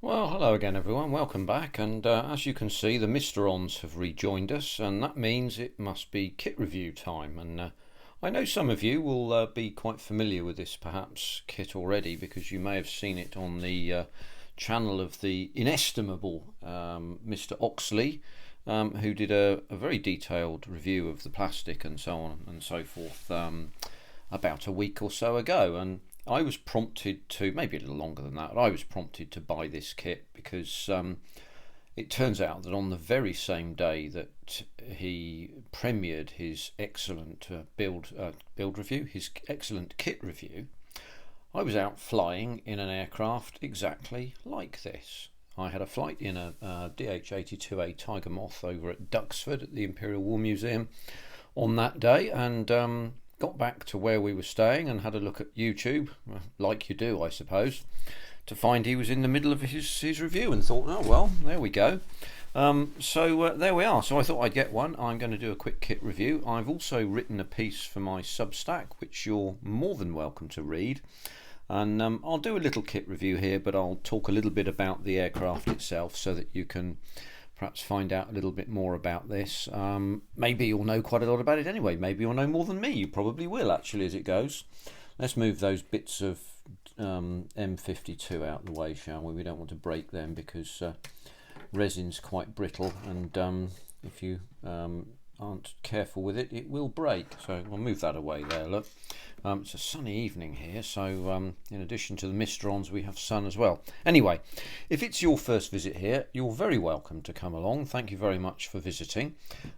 Well, hello again, everyone. Welcome back. And as you can see, the Mr Ons have rejoined us, and that means it must be kit review time. And I know some of you will be quite familiar with this, perhaps, kit already, because you may have seen it on the channel of the inestimable Mr Oxley, who did a very detailed review of the plastic and so on and so forth about a week or so ago. And I was prompted to, maybe a little longer than that, I was prompted to buy this kit because it turns out that on the very same day that he premiered his excellent build review, his excellent kit review, I was out flying in an aircraft exactly like this. I had a flight in a DH82a Tiger Moth over at Duxford at the Imperial War Museum on that day, and got back to where we were staying and had a look at YouTube, like you do, I suppose, to find he was in the middle of his review, and thought, oh well, there we go. So there we are. So I thought I'd get one. I'm going to do a quick kit review. I've also written a piece for my substack, which you're more than welcome to read. And I'll do a little kit review here, but I'll talk a little bit about the aircraft itself so that you can perhaps find out a little bit more about this. Maybe you'll know quite a lot about it anyway. Maybe you'll know more than me. You probably will, actually, as it goes. Let's move those bits of M52 out of the way, shall we? We don't want to break them because resin's quite brittle, and if you aren't careful with it, it will break. So we'll move that away there. Look, it's a sunny evening here, so in addition to the Mr Ons, we have sun as well. Anyway, if it's your first visit here, you're very welcome to come along. Thank you very much for visiting.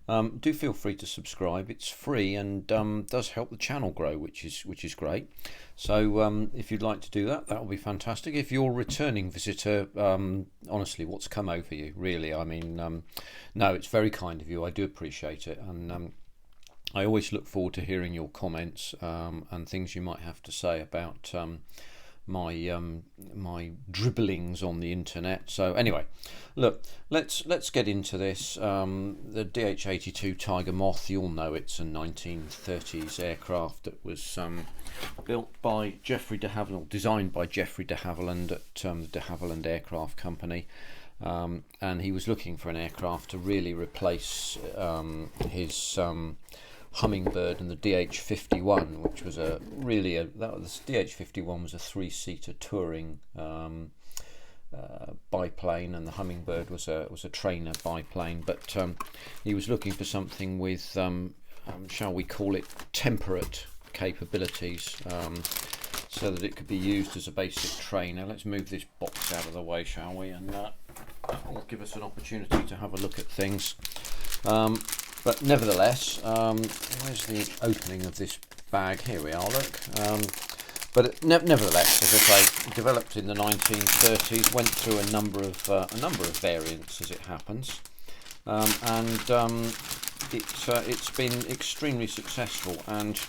Do feel free to subscribe. It's free and does help the channel grow, which is great. So if you'd like to do that, that will be fantastic. If you're a returning visitor, honestly, what's come over you, really? I mean, no, it's very kind of you. I do appreciate it, and I always look forward to hearing your comments and things you might have to say about my dribblings on the internet. So anyway, look, let's get into this. The DH82 Tiger Moth, you all know it's a 1930s aircraft that was built by Geoffrey de Havilland, designed by Geoffrey de Havilland at the de Havilland Aircraft Company. And he was looking for an aircraft to really replace his Hummingbird and the DH51, which was the DH51 was a three-seater touring biplane, and the Hummingbird was a trainer biplane. But he was looking for something with, shall we call it, temperate capabilities, so that it could be used as a basic trainer. Let's move this box out of the way, shall we? And that will give us an opportunity to have a look at things. But nevertheless, where's the opening of this bag? Here we are, look. But nevertheless, as I say, developed in the 1930s, went through a number of variants as it happens, and it's been extremely successful. And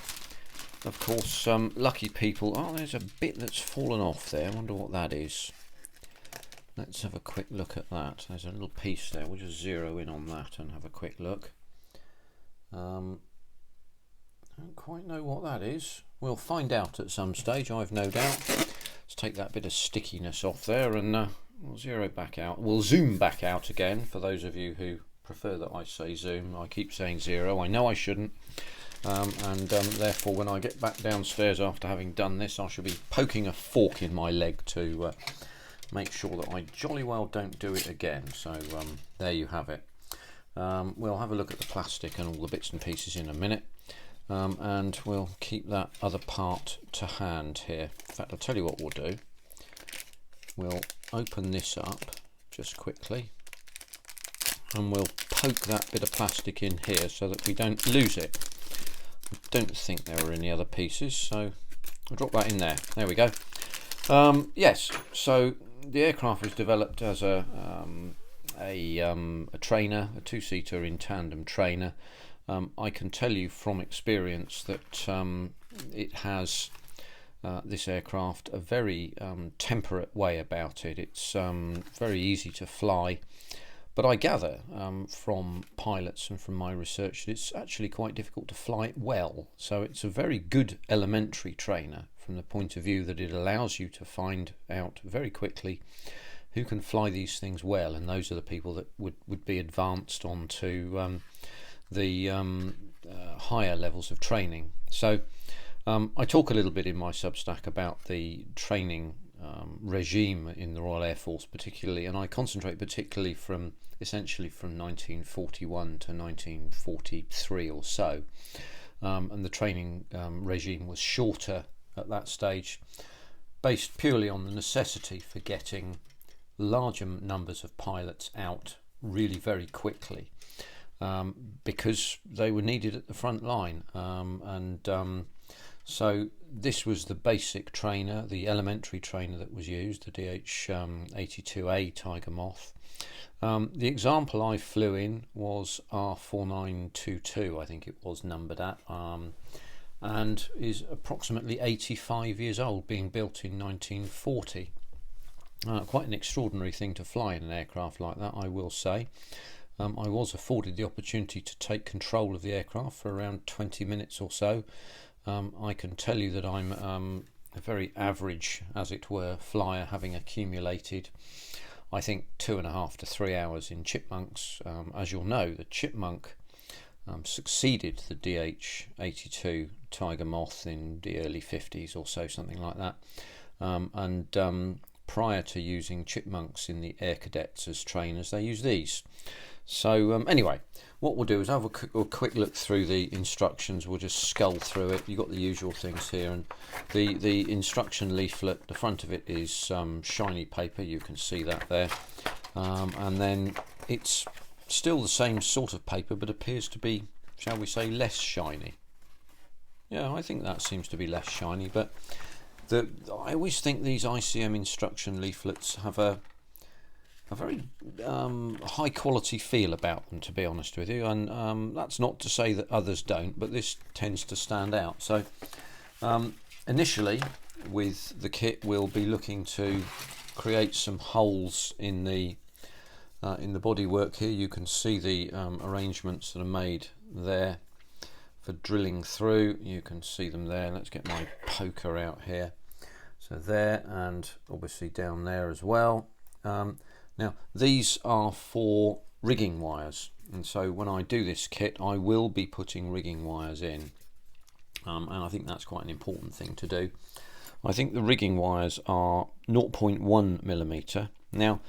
of course, lucky people. Oh, there's a bit that's fallen off there. I wonder what that is. Let's have a quick look at that. There's a little piece there. We'll just zero in on that and have a quick look. I don't quite know what that is. We'll find out at some stage, I've no doubt. Let's take that bit of stickiness off there, and we'll zero back out. We'll zoom back out again for those of you who prefer that I say zoom. I keep saying zero. I know I shouldn't. Therefore, when I get back downstairs after having done this, I shall be poking a fork in my leg to make sure that I jolly well don't do it again. So there you have it. We'll have a look at the plastic and all the bits and pieces in a minute, and we'll keep that other part to hand here. In fact, I'll tell you what we'll do. We'll open this up just quickly, and we'll poke that bit of plastic in here so that we don't lose it. I don't think there are any other pieces, so I'll drop that in there. There we go. Yes, so the aircraft was developed as a trainer, a two-seater in tandem trainer. I can tell you from experience that it has, this aircraft, a very temperate way about it. It's very easy to fly, but I gather from pilots and from my research that it's actually quite difficult to fly it well. So it's a very good elementary trainer from the point of view that it allows you to find out very quickly who can fly these things well, and those are the people that would be advanced onto the higher levels of training. So I talk a little bit in my Substack about the training regime in the Royal Air Force particularly, and I concentrate particularly essentially from 1941 to 1943 or so, and the training regime was shorter at that stage, based purely on the necessity for getting larger numbers of pilots out really very quickly, because they were needed at the front line, so this was the basic trainer, the elementary trainer that was used, the DH82a Tiger Moth. The example I flew in was R4922, I think it was numbered at, and is approximately 85 years old, being built in 1940. Quite an extraordinary thing to fly in an aircraft like that, I will say. I was afforded the opportunity to take control of the aircraft for around 20 minutes or so. I can tell you that I'm a very average, as it were, flyer, having accumulated, I think, 2.5 to 3 hours in chipmunks. As you'll know, the chipmunk succeeded the DH82 Tiger Moth in the early 50s or so, something like that. Prior to using chipmunks in the air cadets as trainers, they use these. So anyway, what we'll do is have a quick look through the instructions. We'll just scull through it. You've got the usual things here, and the instruction leaflet, the front of it is shiny paper, you can see that there, and then it's still the same sort of paper but appears to be, shall we say, less shiny. Yeah, I think that seems to be less shiny, but I always think these ICM instruction leaflets have a very high quality feel about them, to be honest with you, and that's not to say that others don't, but this tends to stand out. So initially with the kit we'll be looking to create some holes in the bodywork here. You can see the arrangements that are made there for drilling through. You can see them there. Let's get my poker out here. So there, and obviously down there as well. Now these are for rigging wires, and so when I do this kit I will be putting rigging wires in, and I think that's quite an important thing to do. I think the rigging wires are 0.1 millimeter. Now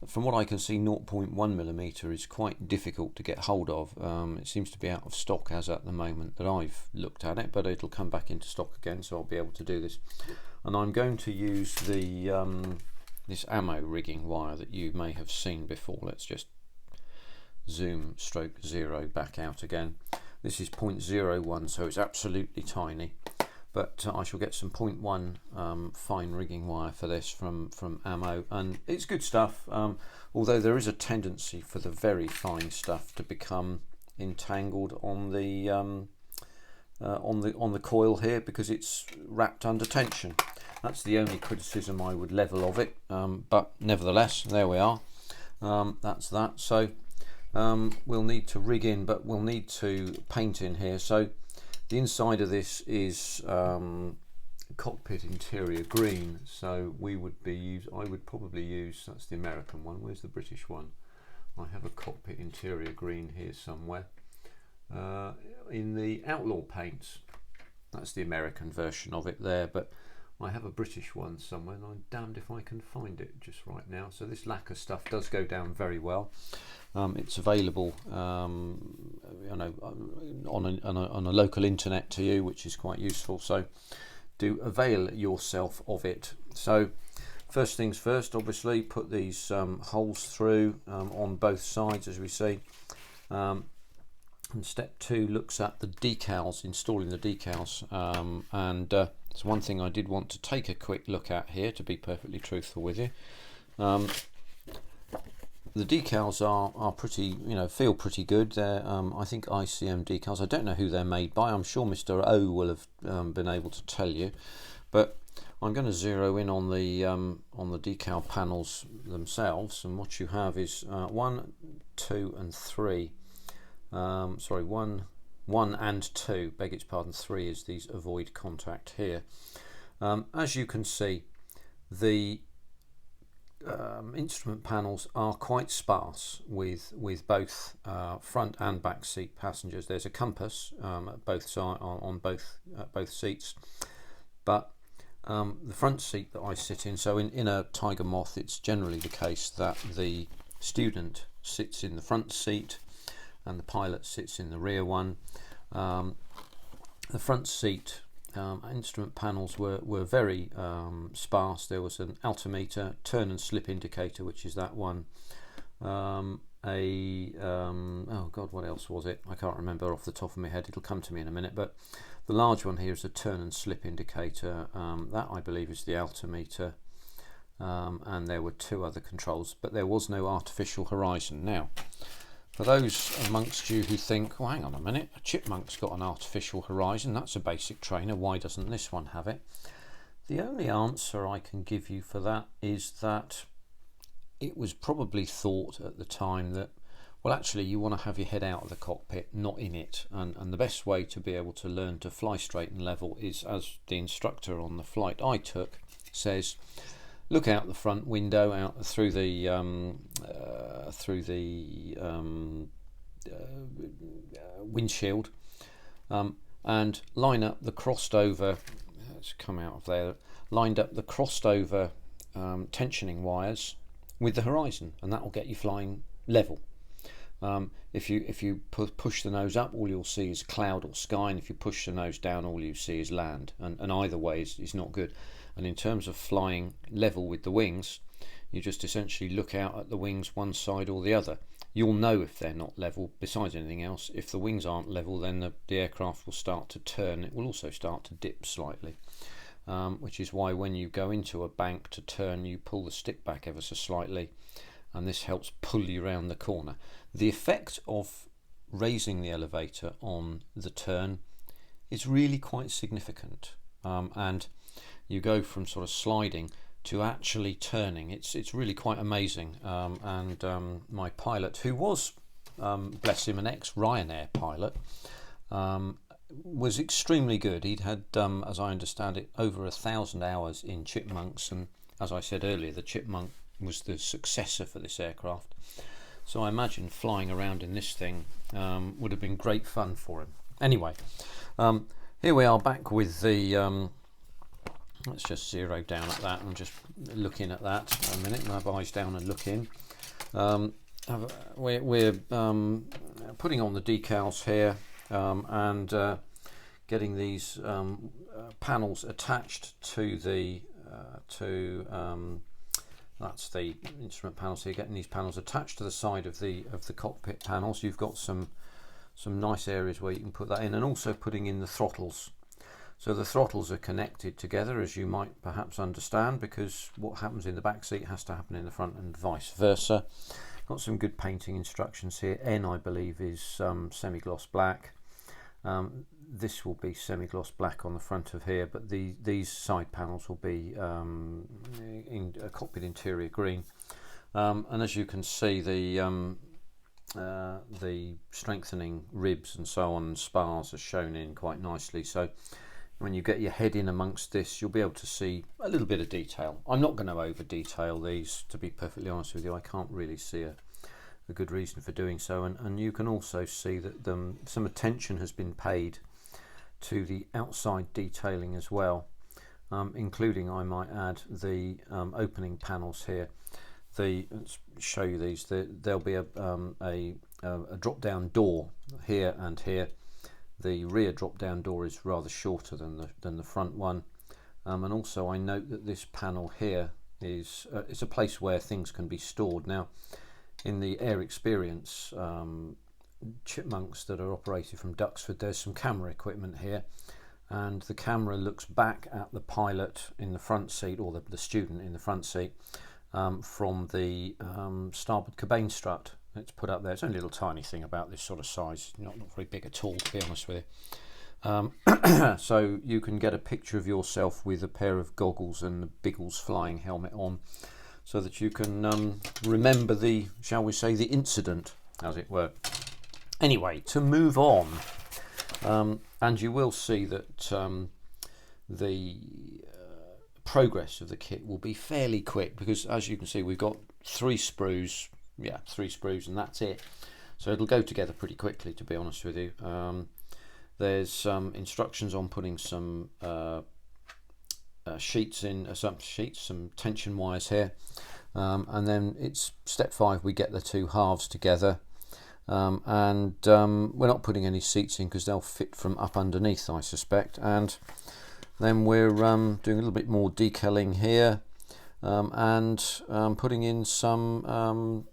from what I can see, 0.1 millimeter is quite difficult to get hold of. It seems to be out of stock as at the moment that I've looked at it, but it'll come back into stock again, so I'll be able to do this. And I'm going to use the this ammo rigging wire that you may have seen before. Let's just zoom stroke 0 back out again. This is 0.01, so it's absolutely tiny, but I shall get some 0.1 fine rigging wire for this from ammo, and it's good stuff, although there is a tendency for the very fine stuff to become entangled on the coil here, because it's wrapped under tension. That's the only criticism I would level of it, but nevertheless, there we are. That's that. So we'll need to rig in, but we'll need to paint in here. So the inside of this is cockpit interior green, so I would probably use, that's the American one. Where's the British one? I have a cockpit interior green here somewhere. In the Outlaw paints, that's the American version of it there, but I have a British one somewhere, and I'm damned if I can find it just right now. So this lacquer stuff does go down very well. It's available on a local internet to you, which is quite useful, so do avail yourself of it. So first things first, obviously put these holes through on both sides, as we see. And step 2 looks at the decals, installing the decals, and it's one thing I did want to take a quick look at here, to be perfectly truthful with you. The decals are pretty, feel pretty good. They're I think ICM decals. I don't know who they're made by. I'm sure Mr O will have been able to tell you, but I'm going to zero in on the decal panels themselves, and what you have is 1, 2 and 3. Sorry, 1 and 2, beg its pardon, 3 is these avoid contact here. As you can see, the instrument panels are quite sparse with both front and back seat passengers. There's a compass at both side on both seats, but the front seat that I sit in, so in a Tiger Moth, it's generally the case that the student sits in the front seat and the pilot sits in the rear one. The front seat instrument panels were very sparse. There was an altimeter, turn and slip indicator, which is that one. Oh God, what else was it? I can't remember off the top of my head. It'll come to me in a minute. But the large one here is a turn and slip indicator. That I believe is the altimeter. And there were two other controls, but there was no artificial horizon. Now, for those amongst you who think, well, hang on a minute, a chipmunk's got an artificial horizon, that's a basic trainer, why doesn't this one have it? The only answer I can give you for that is that it was probably thought at the time that, well, actually you want to have your head out of the cockpit, not in it, and the best way to be able to learn to fly straight and level is, as the instructor on the flight I took says, look out the front window, out through the windshield, and line up the crossed over. Let's come out of there. Lined up the crossed over tensioning wires with the horizon, and that will get you flying level. If you push the nose up, all you'll see is cloud or sky, and if you push the nose down, all you see is land. And either way is not good. And in terms of flying level with the wings, you just essentially look out at the wings one side or the other. You'll know if they're not level. Besides anything else, if the wings aren't level, then the aircraft will start to turn. It will also start to dip slightly, which is why when you go into a bank to turn, you pull the stick back ever so slightly, and this helps pull you around the corner. The effect of raising the elevator on the turn is really quite significant, and you go from sort of sliding to actually turning. It's really quite amazing. And my pilot, who was, bless him, an ex-Ryanair pilot, was extremely good. He'd had, as I understand it, over 1,000 hours in Chipmunks, and as I said earlier, the Chipmunk was the successor for this aircraft. So I imagine flying around in this thing would have been great fun for him. Anyway, here we are back with the let's just zero down at that and just looking at that a minute, and have eyes down and look in. We're putting on the decals here, and getting these panels attached to the that's the instrument panels here, getting these panels attached to the side of the cockpit panels. You've got some nice areas where you can put that in, and also putting in the throttles. So the throttles are connected together, as you might perhaps understand, because what happens in the back seat has to happen in the front and vice versa. Got some good painting instructions here. N, I believe, is semi-gloss black. This will be semi-gloss black on the front of here, but these side panels will be in a cockpit interior green. And as you can see, the strengthening ribs and so on, and spars are shown in quite nicely. So when you get your head in amongst this, you'll be able to see a little bit of detail. I'm not going to over detail these, to be perfectly honest with you. I can't really see a good reason for doing so, and you can also see that some attention has been paid to the outside detailing as well, including, I might add, the opening panels here. Let's show you these. There'll be a drop down door here and here. The rear drop down door is rather shorter than the front one, and also I note that this panel here is it's a place where things can be stored. Now, in the Air Experience Chipmunks that are operated from Duxford, there's some camera equipment here, and the camera looks back at the pilot in the front seat, or the student in the front seat, from the starboard Cabain strut. It's put up there. It's only a little tiny thing about this sort of size, not very big at all, to be honest with you. So you can get a picture of yourself with a pair of goggles and the Biggles flying helmet on, so that you can remember the, shall we say, the incident, as it were. Anyway, to move on, and you will see that the progress of the kit will be fairly quick, because as you can see we've got 3 sprues, and that's it. So it'll go together pretty quickly, to be honest with you. There's some instructions on putting some sheets in, some tension wires here, and then it's step 5, we get the 2 halves together, and we're not putting any seats in because they'll fit from up underneath, I suspect. And then we're doing a little bit more decaling here, and putting in some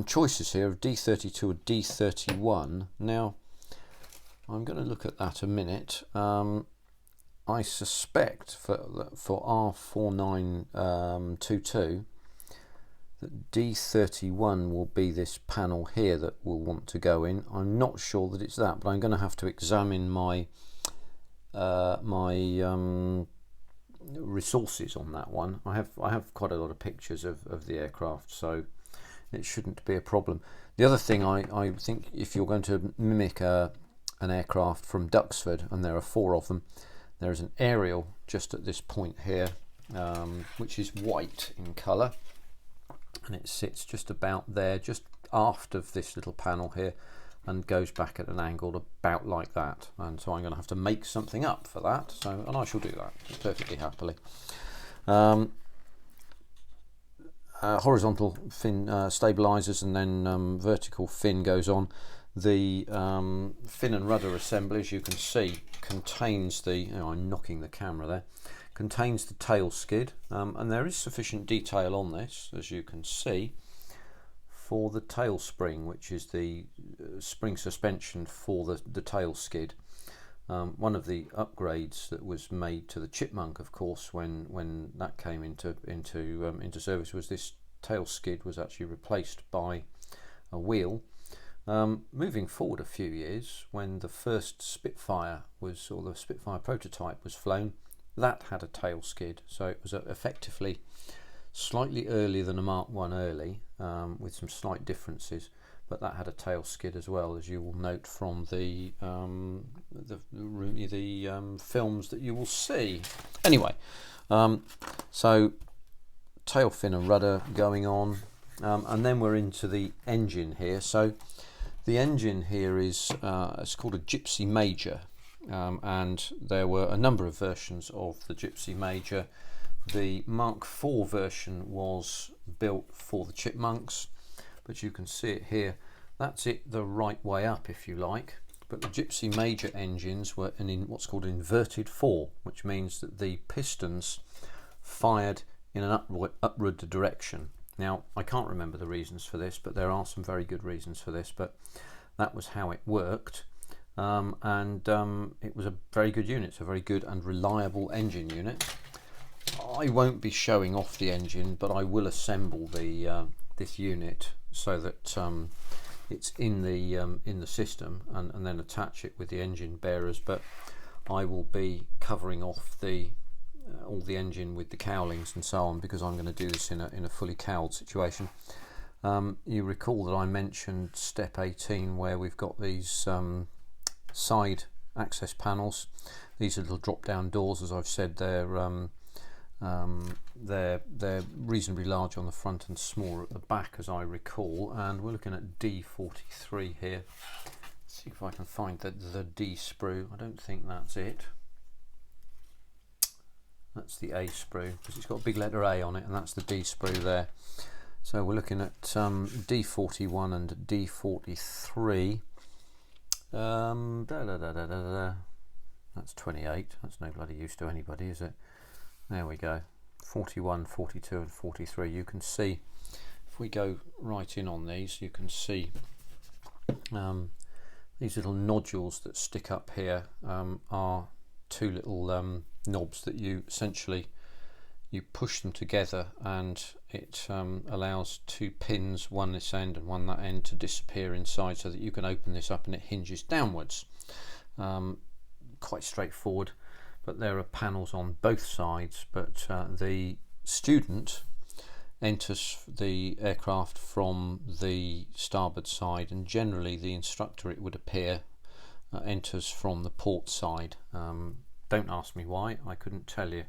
choices here of D32 or D31. Now I'm going to look at that a minute. I suspect for R4922 that D31 will be this panel here that we'll want to go in. I'm not sure that it's that, but I'm going to have to examine my resources on that one. I have quite a lot of pictures of the aircraft, so it shouldn't be a problem. The other thing, I think if you're going to mimic an aircraft from Duxford, and there are 4 of them, there is an aerial just at this point here, which is white in colour, and it sits just about there, just aft of this little panel here, and goes back at an angle about like that. And so I'm going to have to make something up for that, so, and I shall do that perfectly happily. Horizontal fin stabilizers, and then vertical fin goes on. The fin and rudder assembly, as you can see, contains the, I'm knocking the camera there, contains the tail skid, and there is sufficient detail on this, as you can see, for the tail spring, which is the spring suspension for the tail skid. One of the upgrades that was made to the Chipmunk, of course, when that came into service, was this tail skid was actually replaced by a wheel. Moving forward a few years, when the first Spitfire was, or the Spitfire prototype was flown, that had a tail skid, so it was effectively slightly earlier than a Mark 1 early, with some slight differences, but that had a tail skid as well, as you will note from the films that you will see. Anyway, so tail fin and rudder going on, and then we're into the engine here. So the engine here is it's called a Gypsy Major, and there were a number of versions of the Gypsy Major. The Mark IV version was built for the Chipmunks, but you can see it here. That's it the right way up, if you like. But the Gypsy Major engines were in what's called inverted 4, which means that the pistons fired in an upward direction. Now, I can't remember the reasons for this, but there are some very good reasons for this, but that was how it worked. It was a very good unit. It's a very good and reliable engine unit. I won't be showing off the engine, but I will assemble the this unit so that it's in the system, and then attach it with the engine bearers. But I will be covering off all the engine with the cowlings and so on, because I'm going to do this in a fully cowled situation. You recall that I mentioned step 18, where we've got these side access panels. These are little drop down doors. As I've said, they're reasonably large on the front and smaller at the back, as I recall. And we're looking at D43 here. Let's see if I can find the D sprue. I don't think that's it. That's the A sprue, because it's got a big letter A on it, and that's the D sprue there. So we're looking at D41 and D43. That's 28. That's no bloody use to anybody, is it? There we go. 41, 42 and 43. You can see, if we go right in on these, you can see these little nodules that stick up here are 2 little knobs that you essentially push them together, and it allows 2 pins, one this end and one that end, to disappear inside, so that you can open this up and it hinges downwards. Quite straightforward, but there are panels on both sides. But the student enters the aircraft from the starboard side, and generally the instructor, it would appear, enters from the port side. Don't ask me why, I couldn't tell you.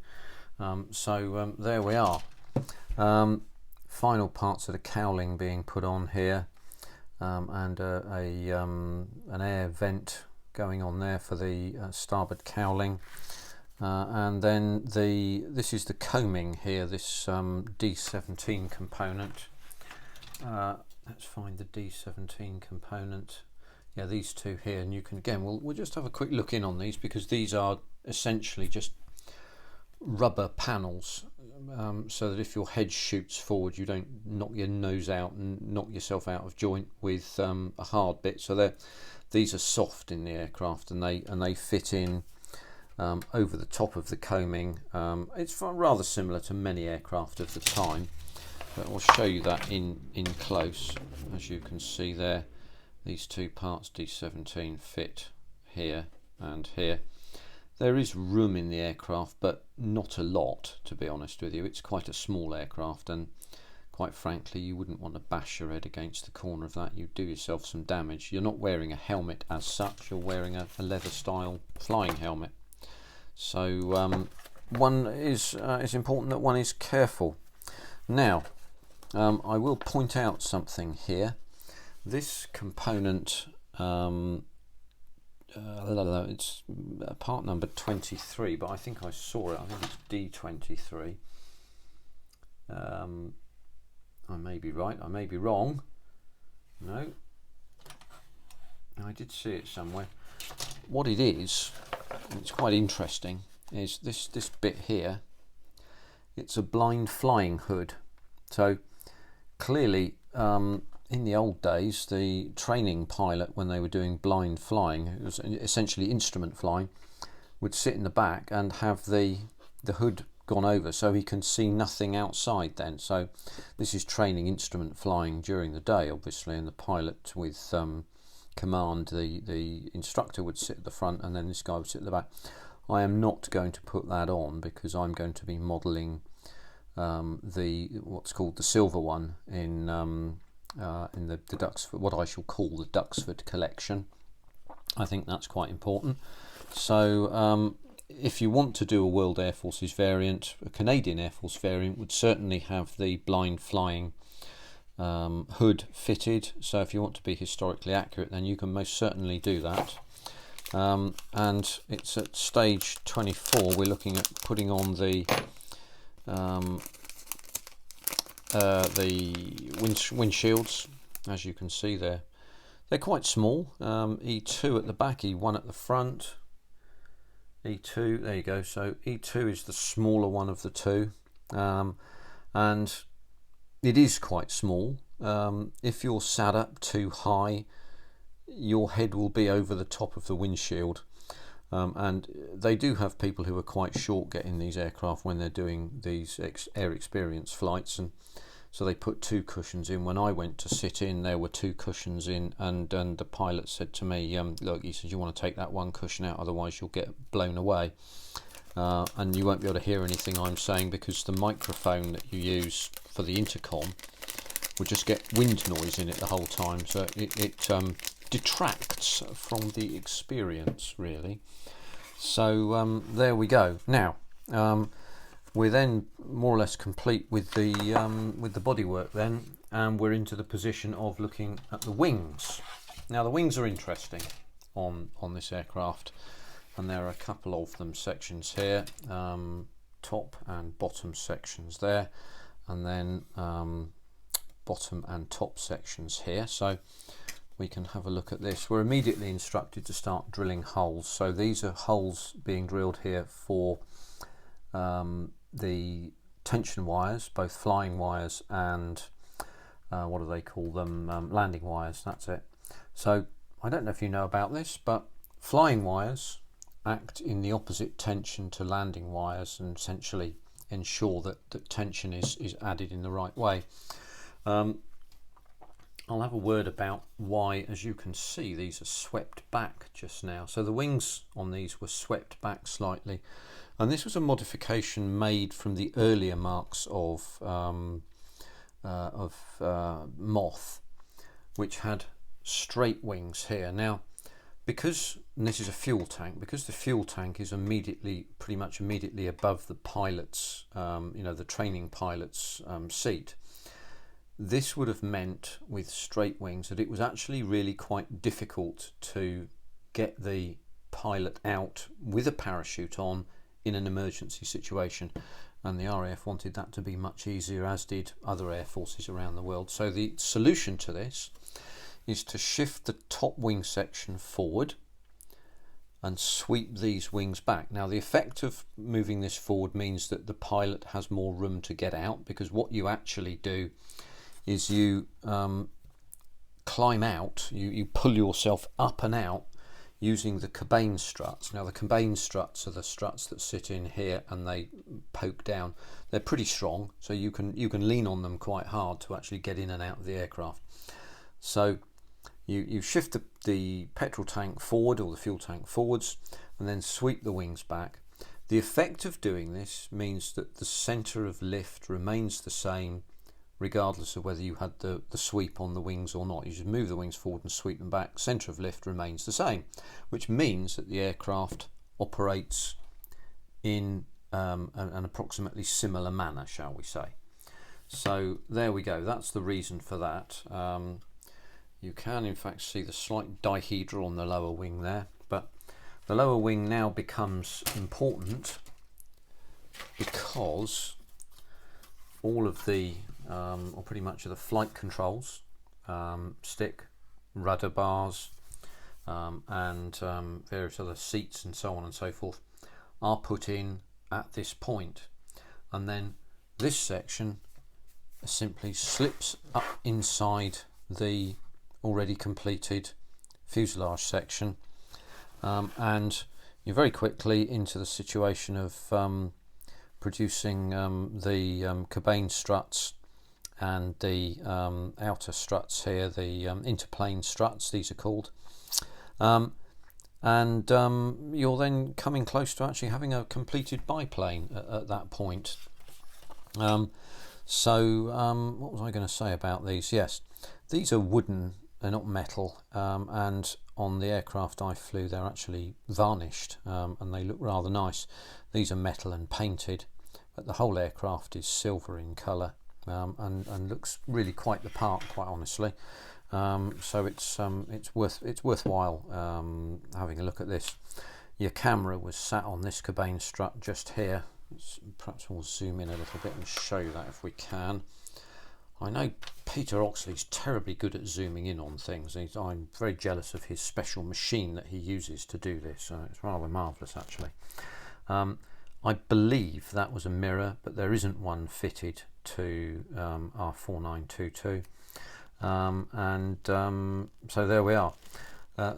There we are. Final parts of the cowling being put on here, and an air vent going on there for the starboard cowling, and then this is the combing here, this D17 component. Let's find the D17 component. Yeah, these two here, and you can, again, we'll just have a quick look in on these, because these are essentially just rubber panels, so that if your head shoots forward, you don't knock your nose out and knock yourself out of joint with a hard bit. So these are soft in the aircraft, and they fit in over the top of the combing. It's rather similar to many aircraft of the time, but I'll show you that in close. As you can see there, these two parts D17 fit here and here. There is room in the aircraft, but not a lot, to be honest with you. It's quite a small aircraft, and quite frankly, you wouldn't want to bash your head against the corner of that. You'd do yourself some damage. You're not wearing a helmet as such, you're wearing a leather style flying helmet. So one is it's important that one is careful. Now, I will point out something here. This component, it's part number 23, but I think I saw it. I think it's D23. I may be right, I may be wrong. No, I did see it somewhere. What it is, and it's quite interesting, is this bit here. It's a blind flying hood. So clearly, in the old days, the training pilot, when they were doing blind flying, it was essentially instrument flying, would sit in the back and have the hood gone over so he can see nothing outside then. So this is training instrument flying during the day, obviously, and the pilot with command, the instructor would sit at the front, and then this guy would sit at the back. I am not going to put that on, because I'm going to be modelling what's called the silver one in the Duxford, what I shall call the Duxford collection. I think that's quite important. So if you want to do a World Air Forces variant, a Canadian Air Force variant would certainly have the blind flying hood fitted. So if you want to be historically accurate, then you can most certainly do that. And it's at stage 24. We're looking at putting on the windshields. As you can see there, they're quite small. E2 at the back, E1 at the front. E2, there you go. So E2 is the smaller one of the two, and it is quite small. If you're sat up too high, your head will be over the top of the windshield, and they do have people who are quite short getting these aircraft when they're doing these air experience flights, and so they put two cushions in. When I went to sit in, there were two cushions in, and the pilot said to me, look, he said, you want to take that one cushion out, otherwise you'll get blown away, and you won't be able to hear anything I'm saying, because the microphone that you use for the intercom would just get wind noise in it the whole time, so it detracts from the experience, really. So there we go. Now we're then more or less complete with the bodywork then, and we're into the position of looking at the wings. Now the wings are interesting on this aircraft, and there are a couple of them sections here, top and bottom sections there, and then bottom and top sections here. So we can have a look at this. We're immediately instructed to start drilling holes. So these are holes being drilled here for the tension wires, both flying wires and what do they call them, landing wires, that's it. So I don't know if you know about this, but flying wires act in the opposite tension to landing wires and essentially ensure that tension is added in the right way. I'll have a word about why. As you can see, these are swept back just now. So the wings on these were swept back slightly, and this was a modification made from the earlier marks of Moth, which had straight wings here. Now because this is a fuel tank, because the fuel tank is pretty much immediately above the pilot's, the training pilot's seat, this would have meant with straight wings that it was actually really quite difficult to get the pilot out with a parachute on in an emergency situation, and the RAF wanted that to be much easier, as did other air forces around the world. So the solution to this is to shift the top wing section forward and sweep these wings back. Now the effect of moving this forward means that the pilot has more room to get out, because what you actually do is you climb out, you pull yourself up and out using the Cabain struts. Now the Cabain struts are the struts that sit in here and they poke down. They're pretty strong, so you can lean on them quite hard to actually get in and out of the aircraft. So you shift the petrol tank forward, or the fuel tank forwards, and then sweep the wings back. The effect of doing this means that the centre of lift remains the same regardless of whether you had the sweep on the wings or not. You just move the wings forward and sweep them back. Centre of lift remains the same, which means that the aircraft operates in an approximately similar manner, shall we say. So there we go, that's the reason for that. You can in fact see the slight dihedral on the lower wing there, but the lower wing now becomes important because all of the or pretty much of the flight controls, stick, rudder bars, and various other seats and so on and so forth, are put in at this point, and then this section simply slips up inside the already completed fuselage section, and you're very quickly into the situation of producing the Cabain struts and the outer struts here, the interplane struts, these are called, and you're then coming close to actually having a completed biplane at that point. So what was I going to say about these? Yes, these are wooden, they're not metal, and on the aircraft I flew they're actually varnished, and they look rather nice. These are metal and painted, but the whole aircraft is silver in colour, and looks really quite the part, quite honestly. So it's worthwhile having a look at this. Your camera was sat on this Cabain strut just here. Perhaps we'll zoom in a little bit and show you that if we can. I know Peter Oxley's terribly good at zooming in on things. I'm very jealous of his special machine that he uses to do this. It's rather marvellous actually. I believe that was a mirror, but there isn't one fitted to our 4922. So there we are.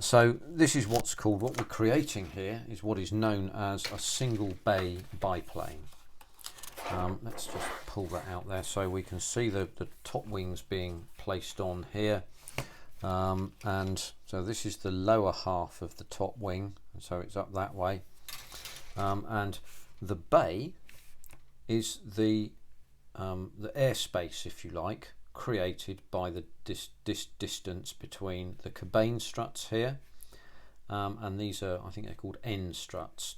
So this is what we're creating here is what is known as a single bay biplane. Let's just pull that out there so we can see the top wings being placed on here. And so this is the lower half of the top wing, so it's up that way. And the bay is the airspace, if you like, created by the distance between the Cabain struts here, and these are, I think they're called end struts,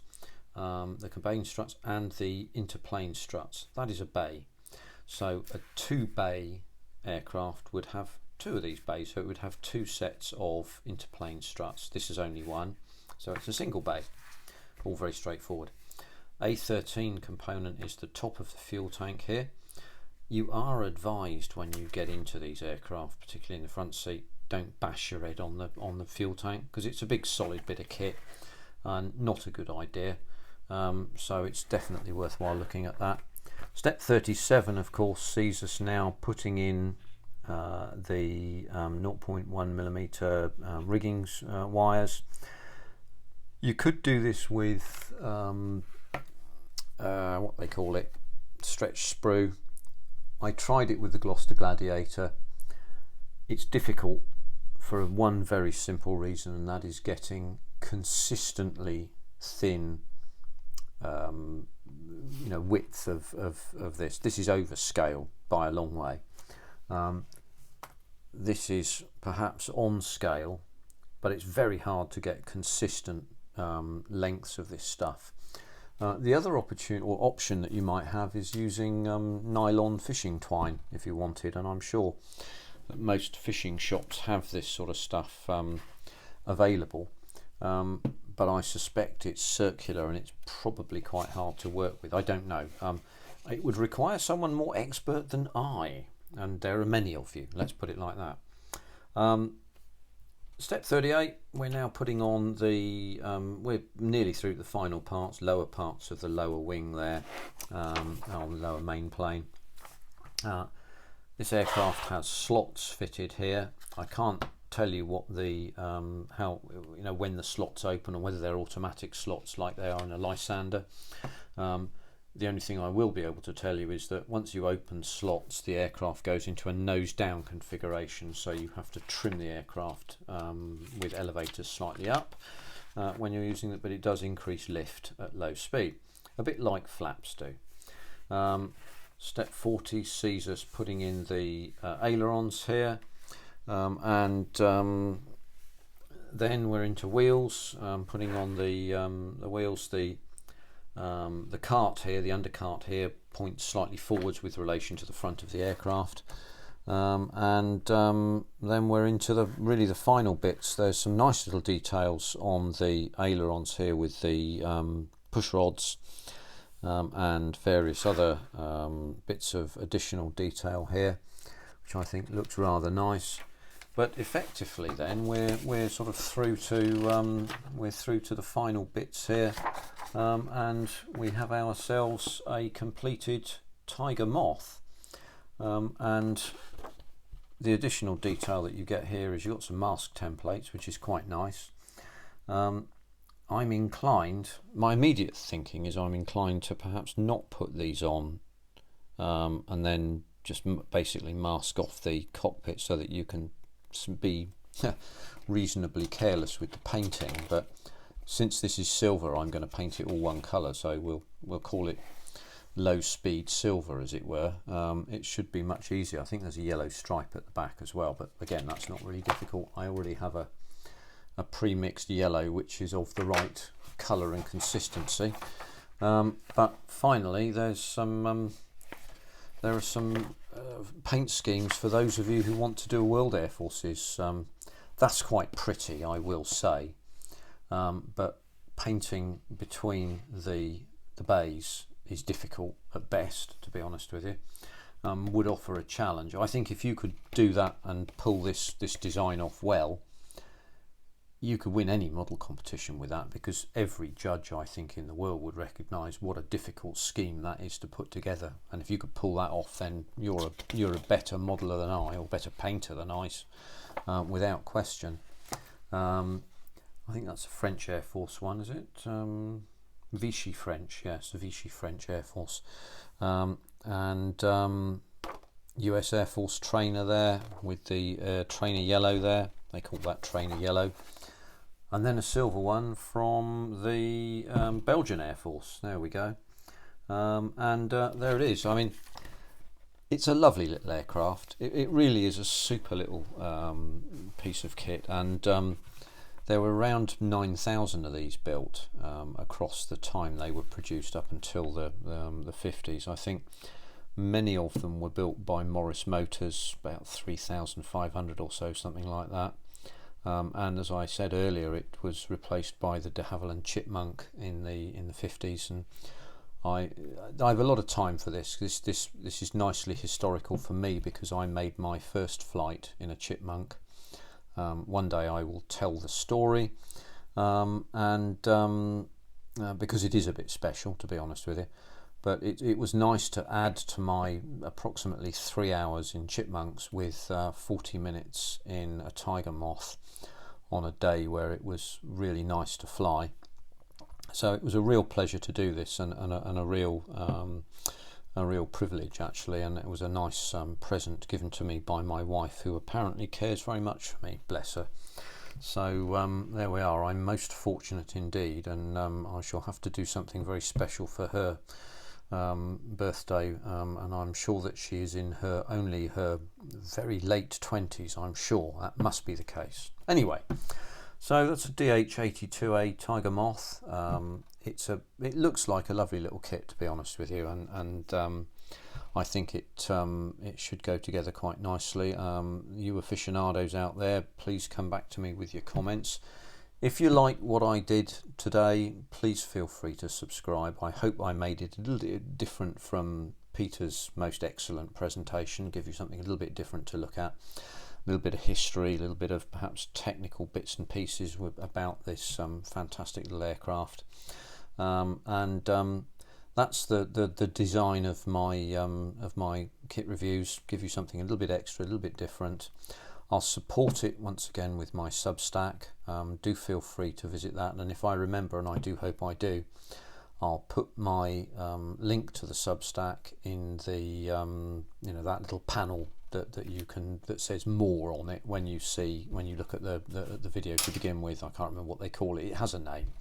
the Cabain struts and the interplane struts. That is a bay. So a 2-bay aircraft would have 2 of these bays, so it would have 2 sets of interplane struts. This is only 1, so it's a single bay. All very straightforward. A13 component is the top of the fuel tank here. You are advised when you get into these aircraft, particularly in the front seat, don't bash your head on the fuel tank, because it's a big solid bit of kit and not a good idea. So it's definitely worthwhile looking at that. Step 37 of course sees us now putting in the 0.1mm riggings wires. You could do this with what they call it, stretch sprue. I tried it with the Gloucester Gladiator. It's difficult for one very simple reason, and that is getting consistently thin width of this. This is overscale by a long way. This is perhaps on scale, but it's very hard to get consistent lengths of this stuff. The other option that you might have is using nylon fishing twine if you wanted, and I'm sure that most fishing shops have this sort of stuff available, but I suspect it's circular and it's probably quite hard to work with. I don't know. It would require someone more expert than I, and there are many of you, let's put it like that. Step 38, we're now putting on the, we're nearly through the final parts, lower parts of the lower wing there, on the lower main plane. This aircraft has slots fitted here. I can't tell you what the, how, you know, when the slots open or whether they're automatic slots like they are in a Lysander. The only thing I will be able to tell you is that once you open slots, the aircraft goes into a nose down configuration, so you have to trim the aircraft with elevators slightly up when you're using it, but it does increase lift at low speed, a bit like flaps do. Step 40 sees us putting in the ailerons here, and then we're into wheels, putting on the wheels. The cart here, the undercart here, points slightly forwards with relation to the front of the aircraft, and then we're into the final bits. There's some nice little details on the ailerons here with the push rods and various other bits of additional detail here, which I think looks rather nice. But effectively, then we're sort of through to the final bits here, and we have ourselves a completed Tiger Moth. And the additional detail that you get here is you've got some mask templates, which is quite nice. I'm inclined, my immediate thinking is I'm inclined to perhaps not put these on, and then just basically mask off the cockpit so that you can be reasonably careless with the painting. But since this is silver, I'm going to paint it all one colour, so we'll call it low speed silver, as it were. It should be much easier. I think there's a yellow stripe at the back as well, but again, that's not really difficult. I already have a pre-mixed yellow which is of the right colour and consistency. But finally, there are some paint schemes for those of you who want to do World Air Forces. That's quite pretty, I will say, but painting between the bays is difficult at best, to be honest with you. Would offer a challenge. I think if you could do that and pull this design off well, you could win any model competition with that, because every judge, I think, in the world would recognise what a difficult scheme that is to put together. And if you could pull that off, then you're a better modeller than I, or better painter than I, without question. I think that's a French Air Force one, is it? Vichy French, yes, the Vichy French Air Force. And US Air Force trainer there with the trainer yellow there. They call that trainer yellow. And then a silver one from the Belgian Air Force. There we go. And there it is. I mean, it's a lovely little aircraft. It really is a super little piece of kit. And there were around 9,000 of these built across the time they were produced up until the 50s. I think many of them were built by Morris Motors, about 3,500 or so, something like that. And as I said earlier, it was replaced by the de Havilland Chipmunk in the 50s, and I have a lot of time for this. This is nicely historical for me, because I made my first flight in a Chipmunk. One day I will tell the story, and because it is a bit special, to be honest with you. But it was nice to add to my approximately 3 hours in Chipmunks with 40 minutes in a Tiger Moth on a day where it was really nice to fly. So it was a real pleasure to do this, and a real privilege, actually. And it was a nice present given to me by my wife, who apparently cares very much for me, bless her. So there we are. I'm most fortunate indeed, and I shall have to do something very special for her birthday, and I'm sure that she is in only her very late 20s. I'm sure that must be the case. Anyway, So that's a DH82a Tiger Moth. It looks like a lovely little kit, to be honest with you, and I think it should go together quite nicely. You aficionados out there, please come back to me with your comments. If you like what I did today, please feel free to subscribe. I hope I made it a little bit different from Peter's most excellent presentation, give you something a little bit different to look at. A little bit of history, a little bit of perhaps technical bits and pieces about this fantastic little aircraft, and that's the design of my kit reviews. Give you something a little bit extra, a little bit different. I'll support it once again with my Substack. Do feel free to visit that, and if I remember, and I do hope I do, I'll put my link to the Substack in the that little panel that says more on it when you look at the video to begin with. I can't remember what they call it. It has a name,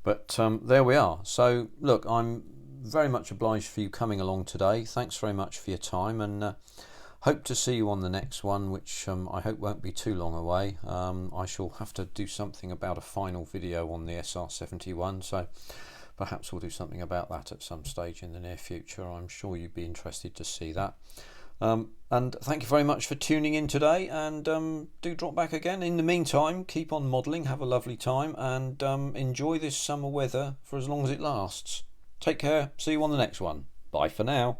but there we are. So look, I'm very much obliged for you coming along today. Thanks very much for your time, and hope to see you on the next one, which I hope won't be too long away. I shall have to do something about a final video on the SR71, so perhaps we'll do something about that at some stage in the near future. I'm sure you'd be interested to see that. And thank you very much for tuning in today, and do drop back again. In the meantime, keep on modelling, have a lovely time, and enjoy this summer weather for as long as it lasts. Take care, see you on the next one. Bye for now.